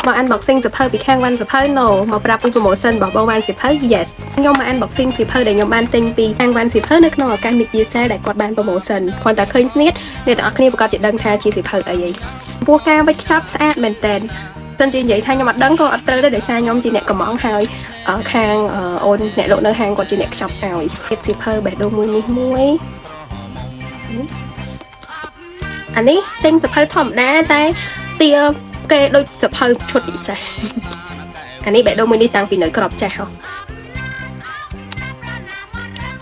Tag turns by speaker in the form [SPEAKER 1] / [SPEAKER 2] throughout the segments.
[SPEAKER 1] មក unboxing សភៅពីខាងវ៉ាន់សភៅ no មកប្រាប់ពី promotion របស់បងវ៉ាន់សភៅ yes ខ្ញុំមក unboxing សភៅដែលខ្ញុំបានទិញពីខាងវ៉ាន់សភៅនៅក្នុងឱកាស mid year sale ដែលគាត់បាន promotion គ្រាន់តែឃើញស្នៀតអ្នកទាំងអស់គ្នាប្រកាសជាដឹងថាជាសភៅអីហីពោះការវេចខ្ចប់ស្អាតមែនតើសិនជានិយាយថាខ្ញុំអត់ដឹងក៏អត់ត្រូវដែរដោយសារខ្ញុំជាអ្នកកំងហើយខាងអូនអ្នកលក់នៅហាងគាត់ជាអ្នកខ្ចប់ឲ្យទៀតសភៅបេះដូងមួយនេះមួយអានេះទិញសភៅធម្មតាតែទាគេដូចសភៅឈុតពិសេសអានេះបេះដូងមួយនេះតាំងពីនៅក្របចាស់ហ៎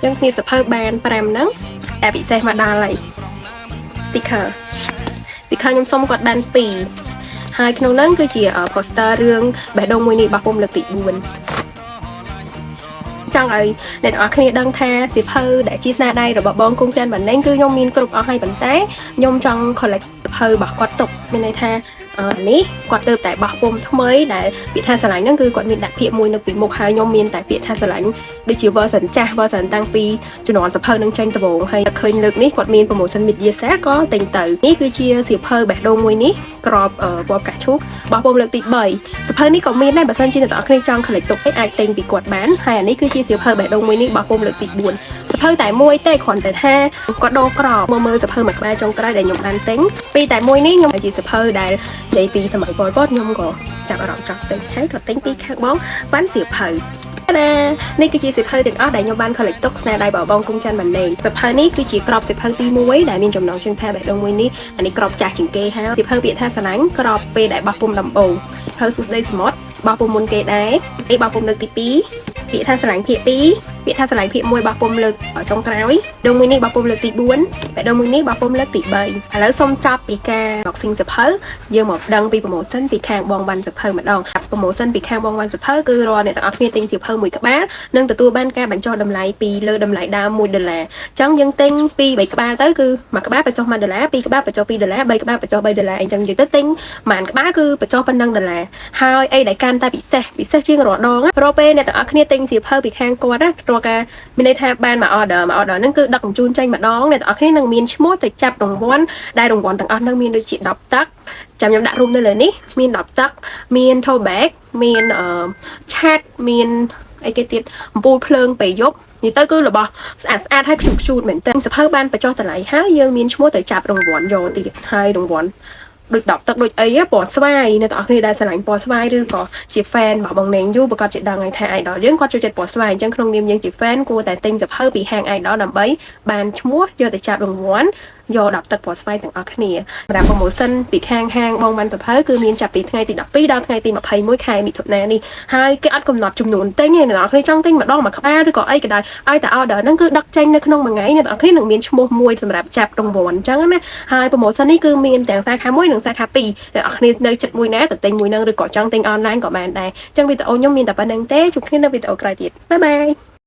[SPEAKER 1] ចឹងស្នៀតសភៅបាន5ហ្នឹងតែពិសេសមកដល់ហើយ sticker ខ្ញុំសុំគាត់បាន2ហើយក្នុងហ្នឹងគឺជា poster រឿងបេះដូងមួយនេះរបស់ពុំលើកទី4ចង់ឲ្យអ្នកទាំងអស់គ្នាដឹងថាសៀវភៅដែលជាស្នាដៃរបស់បងគង់ច័ន្ទបណ្ឌិតគឺខ្ញុំមានគ្រប់អស់ហើយប៉ុន្តែខ្ញុំចង់ collect សៀវភៅរបស់គាត់ទុកមានន័យថានេះគាត់ទៅតែបោះពុំថ្មីដែលពាក្យថាស្រឡាញ់ហ្នឹងគឺគាត់មានដាក់ពាក្យមួយនៅពីមុខហើយខ្ញុំមានតែពាក្យថាស្រឡាញ់ដូចជា version ចាស់ version តាំងពីជំនាន់សៀវភៅនឹងចេញដំបូងហើយឃើញលើកនេះគាត់មាន promotion mid year sale ក៏ទិញទៅនេះគឺជាសៀវភៅបេះដូងមួយនេះក្របពណ៌កាឈូករបស់ពុំលើកទី3សៀវភៅនេះក៏មានដែរបើសិនជាអ្នកទាំងអស់គ្នាចង់ collect ទុកអាចទិញពីគាត់បានហើយអានេះគឺជាសៀវភៅបេះដូងមួយនេះរបស់ពុំលើកទី4សៀវភៅតែមួយទេគ្រាន់តែថាគាត់ដូរក្របមើលសៀវភៅមួយក្បាលចុងក្រោយដែលខ្ញុំបានទិញពីតែមួយនេះខ្ញុំជាសៀវភៅដែលនិយាយពីសម័យប៉ុលពតខ្ញុំក៏ចាប់អារម្មណ៍ចង់ទិញហើយក៏ទិញពីខាងបងវ៉ាន់សៀវភៅនេះគឺជាសៀវភៅទាំងអស់ដែលខ្ញុំបាន collect ទុកស្នាដៃរបស់បងគង់ច័ន្ទបណ្ឌិតសៀវភៅនេះគឺជាក្របសៀវភៅទី1ដែលមានចំណងជើងថាបេះដូងមួយនេះអានេះក្របចាស់ជាងគេហើយសៀវភៅពាក្យថាស្រឡាញ់ក្របពេលដែលបោះពុំដំបូងហើយសួស្ដីសមុទ្របោះពុំមុនគេដែរនេះបោះពុំលើកទី2ពាក្យថាស្រឡាញ់ភាគ2ពាក្យថាស្រឡាញ់ភាគ1បោះពុំលើកចុងក្រោយដងមួយនេះបោះពុំលើកទី4បេះដូងមួយនេះបោះពុំលើកទី3ឥឡូវសូមចប់ពីការ boxing សៀវភៅយើងមកដឹងពី promotion ពីខាងបងវ៉ាន់សៀវភៅម្ដង promotion ពីខាងបងវ៉ាន់សៀវភៅគឺរាល់អ្នកទាំងអស់គ្នាទិញសៀវភៅមួយក្បាលនឹងទទួលបានការបញ្ចុះតម្លៃពីលើតម្លៃដើម$1អញ្ចឹងយើងទិញពី3ក្បាលទៅគឺមួយក្បាលបញ្ចុះ$1 2ក្បាលបញ្ចុះ$2 3ក្បាលបញ្ចុះ$3អញ្ចឹងនិយាយទៅទិញមួយក្បាលគឺបញ្ចុះប៉ុណ្ណឹង$ហើយអីដែលកាន់តែពិសេសជាងរាល់ដងរាល់ពេលអ្នកទាំងអស់គ្នាទិញសៀវភៅពីខាងគាត់ណារាល់ការមានន័យថាបានមក order ហ្នឹងគឺដឹកជញ្ជូនចេញម្ដងអ្នកទាំងអស់គ្នានឹងមានឈ្មោះទៅចាប់រង្វាន់ដែលរង្វាន់ទាំងអស់ហ្នឹងមានដូចជា10ទឹកចាំខ្ញុំដាក់រូបនៅលើនេះមាន10ទឹកមាន tote bag មានឆាតមានអីគេទៀតអំពូលភ្លើងពេលយប់និយាយទៅគឺរបស់ស្អាតហើយខ្ជូតមែនតើសភៅបានបញ្ចុះតម្លៃហើយយើងមានឈ្មោះទៅចាប់រង្វាន់យកទៀតហើយរង្វាន់ដូច10ទឹកដូចអីពណ៌ស្វាយអ្នកទាំងអស់គ្នាដែលស្រឡាញ់ពណ៌ស្វាយឬក៏ជា fan របស់បងណេងយូប្រកាសជាដឹងហើយថា idol យើងគាត់ចូលចិត្តពណ៌ស្វាយអញ្ចឹងក្នុងនាមយើងជា fan គួរតែទិញសភៅពីហាង idol ដើម្បីបានឈ្មោះយកទៅចាប់រង្វាន់យក10ទឹកពណ៌ស្វាយទាំងអស់គ្នាសម្រាប់ promotion ពីខាងហាងបងវ៉ាន់សភៅគឺមានចាប់ពីថ្ងៃទី12ដល់ថ្ងៃទី21ខែមិថុនានេះហើយគេអត់កំណត់ចំនួនទិញទេអ្នកទាំងអស់គ្នាចង់ទិញម្ដងមួយក្បាលឬក៏អីក៏ដោយឲ្យតែ order ហ្នឹងគឺដឹកចេញនៅក្នុងមួយថ្ងៃអ្នកទាំងអស់គ្នានឹងមានឈ្មោះមួយសម្រាប់ចាប់រង្វាន់អញ្ចឹងណាហើយ promotion នេះគឺមានទាំងសាខា1និងសាខា2អ្នកទាំងអស់គ្នានៅចិត្តមួយណាទៅទិញមួយហ្នឹងឬក៏ចង់ទិញ online ក៏បានដែរអញ្ចឹងវីដេអូខ្ញុំមានតែប៉ុណ្្នឹងទេជួបគ្នានៅវីដេអូក្រោយទៀតបាយបាយ